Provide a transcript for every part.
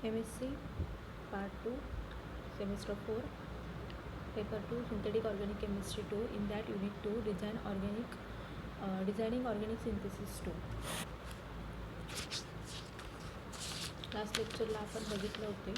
MSc Part 2, Semester 4, Paper 2, Synthetic Organic Chemistry 2. In that Unit 2, Designing Organic Synthesis 2. Last लेक्चरला आपण बघितलं होते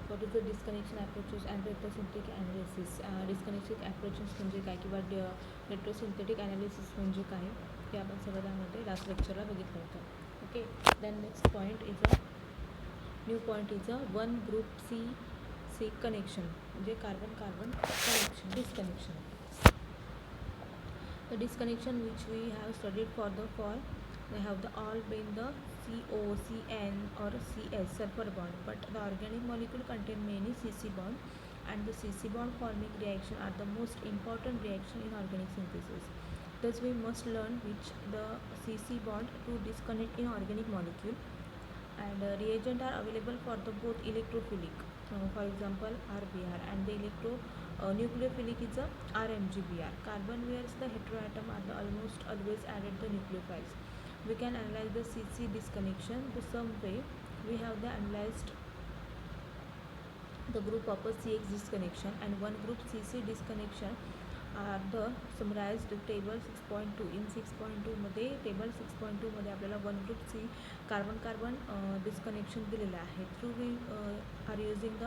what is the disconnection approaches and electrosynthetic analysis. Disconnection approaches म्हणजे काय किंवा इलेक्ट्रोसिंथेटिक analysis म्हणजे काय हे आपण सगळं त्यामध्ये लास्ट लेक्चरला बघितलं होतं. Okay, then next point is a new point is a one group C connection म्हणजे carbon carbon connection disconnection. The disconnection which we have studied for they have all been the CO, CN or CS sulfur bond, but the organic molecule contain many CC bond, and the CC bond forming reaction are the most important reaction in organic synthesis. Thus we must learn which the CC bond to disconnect in organic molecule, and reagent are available for the both electrophilic, for example RBr, and the nucleophilic is a RMGBr. Carbon where the heteroatom are almost always added the nucleophiles. We can analyze the CC disconnection the same way we have the analyzed the group of a CX disconnection, and one group CC disconnection are the summarized table 6.2. in 6.2 मध्ये table 6.2 मध्ये आपल्याला one group C carbon carbon disconnection दिलेलं आहे. Through we are using the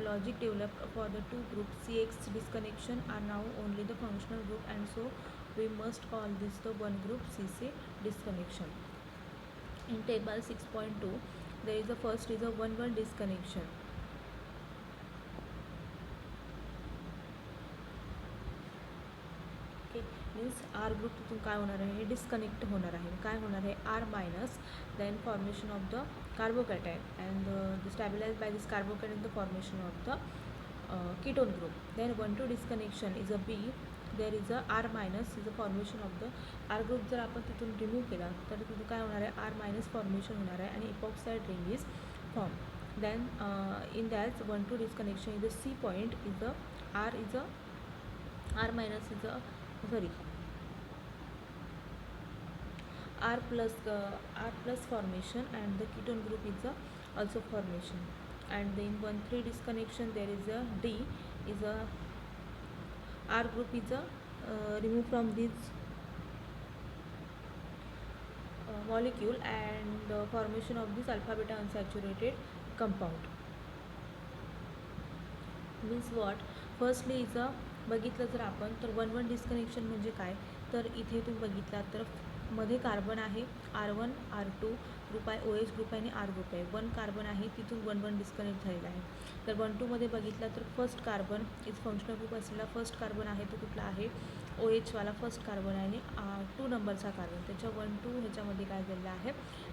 logic developed for the two group CX disconnection are now only the functional group, and so we must call this the one group CC disconnection. In table 6.2 there is the first is a one disconnection. Means R group तिथून काय होणार आहे, disconnect होणार आहे. काय होणार आहे, R minus, then formation of the carbocation and stabilize by this carbocation the formation of the ketone group. Then 1,2 disconnection is a B, there is a R minus is a formation of the R group. जर आपण तिथून remove केला तर तिथं काय होणार आहे, R minus formation होणार आहे आणि epoxide ring is form. Then in that 1,2 disconnection is a C point is a R minus is a R plus formation, and the ketone group is also formation. And in 1,3 disconnection there is a D is a R group is a removed from this molecule, and formation of this alpha beta unsaturated compound. Means what? Firstly is a बघितलं जर आपण तर 1,1 disconnection म्हणजे काय, तर इथे तुम्ही बघितला तर मध्ये कार्बन आहे R1 R2 ग्रुप आहे, OH ग्रुप आहे आणि R ग्रुप आहे. 1 कार्बन आहे तिथून 1,1 डिस्कनेक्ट झालेला आहे. तर 1,2 मध्ये बघितला तर first carbon is functional group असलेला फर्स्ट कार्बन आहे तो कुठला आहे, OH वाला फर्स्ट कार्बन आहे आणि 2 नंबरचा कार्बन त्याच्या 1,2 ह्याच्यामध्ये काय झालेलं आहे,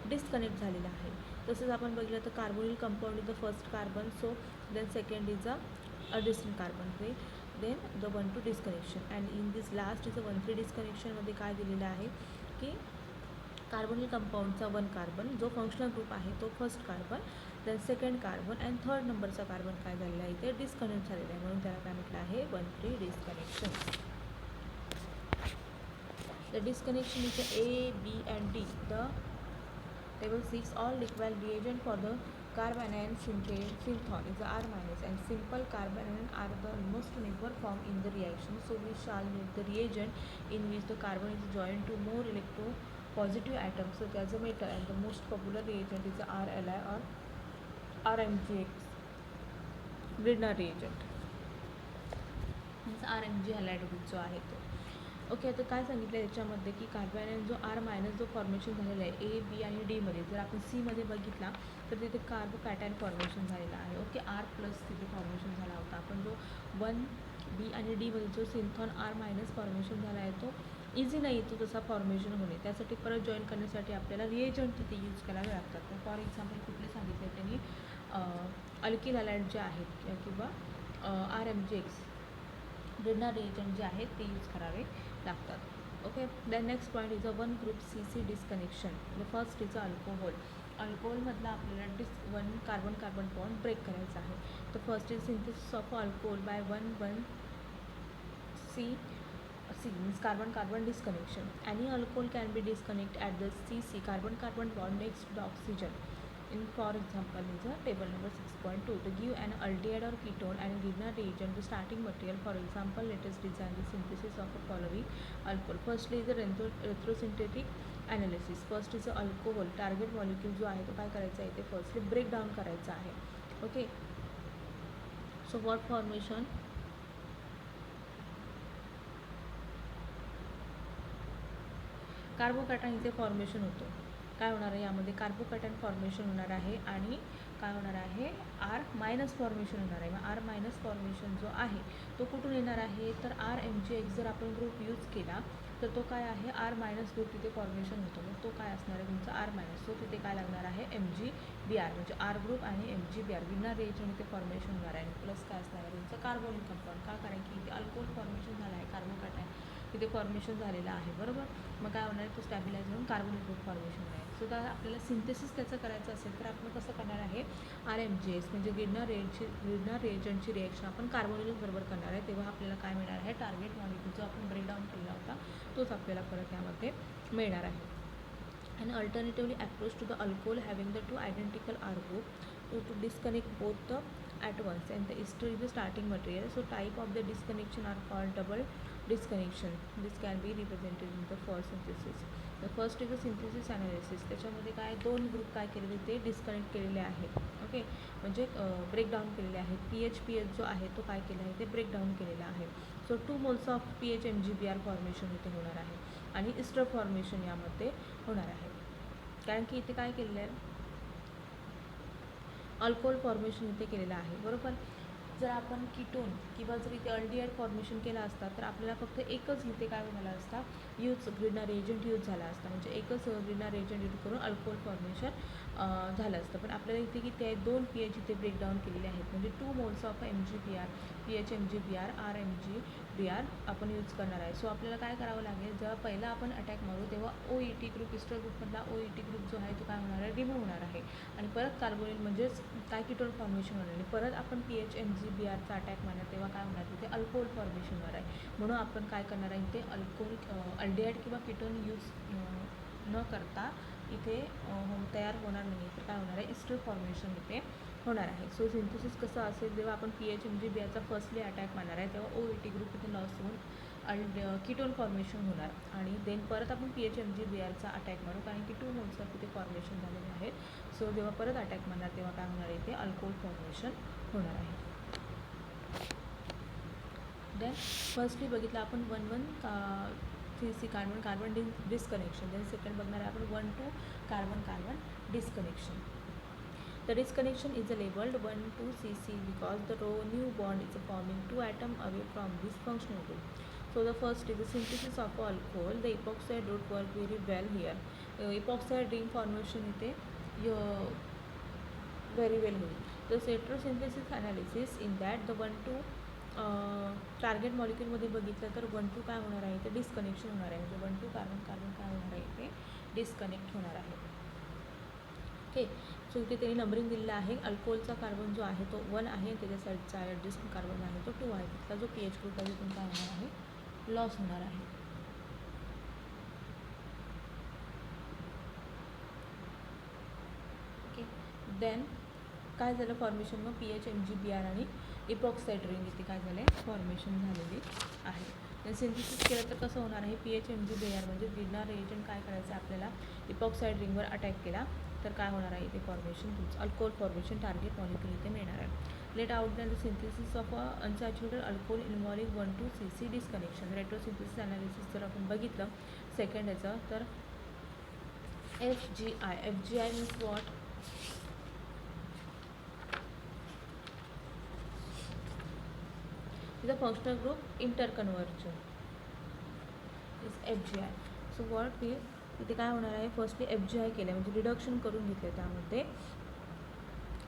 डिस्कनेक्ट झालेला आहे. तसंच आपण बघितलं तर carbonyl compound is the first carbon, so then second is a distant carbon, then the 1,2 disconnection. And in this last is a 1,3 डिस्कनेक्शनमध्ये काय दिलेलं आहे की कार्बोनिल कंपाऊंडचा 1 कार्बन जो फंक्शनल ग्रुप आहे तो first carbon, then second carbon and third नंबरचा कार्बन काय झालेला आहे ते डिस्कनेक्ट झालेला आहे, म्हणून त्याला काय म्हटलं आहे 1,3 disconnection. The disconnection is A, B and D. The table 6 all liquid reagent for the carbanion synthon is R minus, and simple carbanion are the almost never formed in the reaction, so we shall need the reagent in which the carbon is joined to more electropositive atoms such as a metal, and the most popular reagent is the RLi or RMGX Grignard reagent, means RMG halide group जो आहे तो. Okay, आता काय सांगितलं आहे याच्यामध्ये की कार्बोनायन जो आर मायनस जो फॉर्मेशन झालेला आहे ए बी आणि डीमध्ये, जर आपण सीमध्ये बघितला तर तिथे कार्बोकॅटायन फॉर्मेशन झालेला आहे. ओके, आर प्लस तिथे फॉर्मेशन झाला होता. आपण जो 1 बी आणि डीमध्ये जो सिंथॉन आर मायनस फॉर्मेशन झाला आहे तो इझी नाही तो तसा फॉर्मेशन होणे, त्यासाठी परत जॉईन करण्यासाठी आपल्याला रिएजंट तिथे यूज करावे लागतात. तर फॉर एक्झाम्पल कुठले सांगितले त्यांनी अल्किल हॅलाइड जे आहेत किंवा RMGX ग्रिग्नार्ड रिएजंट जे आहेत ते यूज करावे लागतात. Okay, then next point is a one group CC disconnection. The first is a alcohol. अल्कोहोलमधला आपल्याला 1 कार्बन कार्बन बॉन्ड ब्रेक करायचा आहे. तर first is synthesis of alcohol by 1,1C means carbon carbon disconnection. Any alcohol can be disconnected at the CC carbon carbon bond next to the oxygen. In for example is a table number 6.2 to give an aldehyde or ketone and Grignard reagent the starting material. For example, let us design the synthesis of the following alcohol. Firstly is the retrosynthetic analysis. First is alcohol target molecule जो आहे तो काय करायचा आहे ते firstly break down करायचा आहे. Okay, so what formation, carbocation इथे फॉर्मेशन होतो. काय होणार आहे यामध्ये कार्बोकॅटायन फॉर्मेशन होणार आहे आणि काय होणार आहे आर मायनस फॉर्मेशन होणार आहे. मग आर मायनस फॉर्मेशन जो आहे तो कुठून येणार आहे तर RMgX जर आपण ग्रुप यूज केला तर तो काय आहे आर मायनस ग्रुप तिथे फॉर्मेशन होतो. मग तो काय असणार आहे तुमचा आर मायनस, तो तिथे काय लागणार आहे MgBr म्हणजे आर ग्रुप आणि MgBr बिना रिएजंट इथे फॉर्मेशन होणार आहे. प्लस काय असणार आहे तुमचं कार्बोनिक कंपाऊंड. का कारण की इथे अल्कोहोल फॉर्मेशन झालं आहे, कार्बोकॅटायन तिथे फॉर्मेशन झालेलं आहे बरोबर. मग काय होणार आहे तो स्टॅबिलाइज होऊन कार्बोनिक ग्रुप फॉर्मेशन आहे. सो तर आपल्याला सिंथेसिस त्याचं करायचं असेल तर आपण कसं करणार आहे RMgX म्हणजे ग्रिग्नार रिएजंटची रिएक्शन आपण कार्बोनिल बरोबर करणार आहे. तेव्हा आपल्याला काय मिळणार आहे टार्गेट मॉलिक्यूल जो आपण ब्रेकडाऊन केला होता तोच आपल्याला परत यामध्ये मिळणार आहे. And alternatively approach to the alcohol having the two identical R group to disconnect both the at once and the ester is the starting material. So type of the disconnection are called double disconnection. This can be represented in the first synthesis. The first is the synthesis analysis. त्याच्यामध्ये काय दोन group काय केलेले ते disconnect केलेले आहेत. Okay, म्हणजे breakdown केलेले आहेत. PH जो आहे तो काय केला आहे ते ब्रेकडाऊन केलेला आहे. So 2 moles of PH MgBr formation इथे होणार आहे आणि इस्टर फॉर्मेशन यामध्ये होणार आहे. कारण की इथे काय केलेलं आहे अल्कोहोल फॉर्मेशन इथे केलेलं आहे बरोबर. जर आपण कीटोन किंवा जर इथे अल्डिहाइड फॉर्मेशन केला असता तर आपल्याला फक्त एकच इथे काय झाला असता ग्रिग्नार रिएजंट यूज झाला असता, म्हणजे एकच ग्रिग्नार रिएजंट यूज करून अल्कोहोल फॉर्मेशन झालं असतं. पण आपल्याला इथे किती आहे दोन PH इथे ब्रेकडाऊन केलेले आहेत म्हणजे 2 moles of MgBr PH MgBr RMgBr आपण यूज करणार आहे. सो आपल्याला काय करावं लागेल जेव्हा पहिला आपण अटॅक मारू तेव्हा OET ग्रुप इस्टर ग्रुपमधला OET ग्रुप जो आहे तो काय होणार आहे रिमूव्ह होणार आहे आणि परत कार्बोनिल म्हणजेच काय कीटोन फॉर्मेशन होणार आहे. परत आपण PH MgBrचा अटॅक मारणार तेव्हा काय होणार तिथे अल्कोहोल फॉर्मेशन होणार आहे. म्हणून आपण काय करणार आहे इथे अल्कोहोल अल्डिहाइड किंवा कीटोन यूज न करता इथे तयार होणार नाही तर काय होणार आहे इस्टर फॉर्मेशन इथे होणार आहे. सो सिंथेसिस कसं असेल जेव्हा आपण PH MgBrचा फर्स्टली अटॅक मारणार आहे तेव्हा OET ग्रुप इथे लॉस होऊन कीटोन फॉर्मेशन होणार आणि देन परत आपण PH MgBrचा अटॅक मारू कारण की 2 moles ऑफ इथे फॉर्मेशन झालेले आहेत. सो जेव्हा परत अटॅक मारणार तेव्हा काय होणार आहे इथे अल्कोहोल फॉर्मेशन होणार आहे. देन फर्स्टली बघितलं आपण 1,1,3,C carbon disconnection. Then second बघणार आहे आपण 1,2 carbon disconnection. The disconnection is labeled 1,2,CC because the new bond is forming 2 atoms away from this functional group. So the first is the synthesis of alcohol. The epoxide route work very well here. Epoxide ring formation इथे very well होईल. The heterosynthesis analysis in that the 1,2 target मॉलिक्यूलमध्ये बघितलं तर 1,2 काय होणार आहे ते disconnection होणार आहे म्हणजे 1,2 कार्बन काय होणार आहे ते डिस्कनेक्ट होणार आहे. ओके, सो इथे त्यांनी नंबरिंग दिलेलं आहे. अल्कोहोलचा कार्बन जो आहे तो 1 आहे, त्याच्या साईडचा ॲडजस्टमेंट कार्बन आहे तो 2 आहे. तिथला जो PH ग्रुप आहे तो काय होणार आहे लॉस होणार आहे. ओके, देन काय झालं फॉर्मेशन मग PH MgBr आणि इपॉक्साईड रिंग इथे काय झालं आहे फॉर्मेशन झालेली आहे. तर सिंथेसिस केलं तर कसं होणार आहे PH MgBr म्हणजे ग्रिग्नार रिएजंट काय करायचं आहे आपल्याला इपॉक्साईड रिंगवर अटॅक केला तर काय होणार आहे इथे फॉर्मेशन तुमचं अल्कोहोल फॉर्मेशन टार्गेट मॉलिक्यूल इथे मिळणार आहे. Let outline the synthesis of unsaturated alcohol involving 1,2,CC disconnection. Retrosynthesis analysis जर आपण बघितलं सेकंड याचं तर FGI means what is a functional group interconversion is FGI. So what we इथे काय होणार आहे फर्स्टली FGI केलं म्हणजे रिडक्शन करून घेतलं त्यामध्ये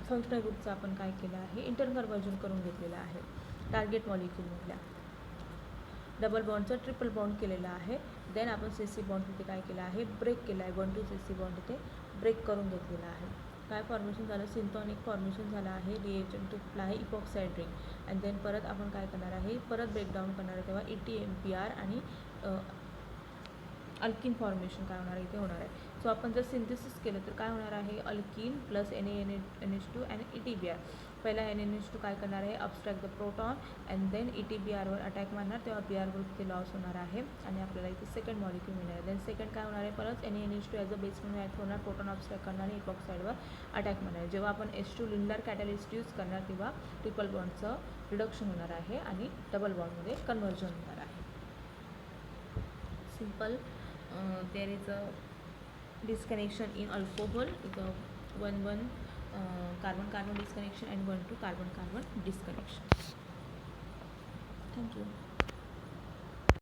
फंक्शनल ग्रुपचं आपण काय केलं आहे इंटरकन्वर्जन करून घेतलेलं आहे टार्गेट मॉलिक्यूलमधल्या डबल बॉन्डचं ट्रिपल बॉन्ड केलेला आहे. देन आपण CC बॉन्ड इथे काय केलं आहे ब्रेक केला आहे 1,2,CC बॉन्ड इथे ब्रेक करून घेतलेला आहे. काय फॉर्मेशन झालं सिंथॉनिक फॉर्मेशन झालं आहे रिएजंट टूला आहे इपॉक्साईड रिंग अँड देन परत आपण काय करणार आहे परत ब्रेकडाऊन करणार आहे तेव्हा ETMPR आणि अल्किन फॉर्मेशन काय होणार आहे इथे होणार आहे. सो आपण जर सिंथेसिस केलं तर काय होणार आहे, अल्किन प्लस NaNH2 आणि ETBr. पहिला NaNH2 काय करणार आहे, abstract the proton and then ETBrवर अटॅक मारणार, तेव्हा BR ग्रुप ते लॉस होणार आहे आणि आपल्याला इथे सेकंड मॉलिक्यूल मिळणार आहे. देन सेकंड काय होणार आहे, परत NaNH2 ॲज अ बेस म्हणून ॲड होणार, प्रोटॉन अपस्ट्रॅक्ट करणार आणि इपॉक्साईडवर अटॅक मारणार. जेव्हा आपण H2 लिंडार कॅटलिस्ट यूज करणार तेव्हा ट्रिपल बॉन्डचं रिडक्शन होणार आहे आणि डबल बॉन्डमध्ये कन्व्हर्जन होणार आहे. Simple. There is a disconnection in alcohol is a 1,1 carbon-carbon disconnection and 1,2 carbon-carbon disconnection. Thank you.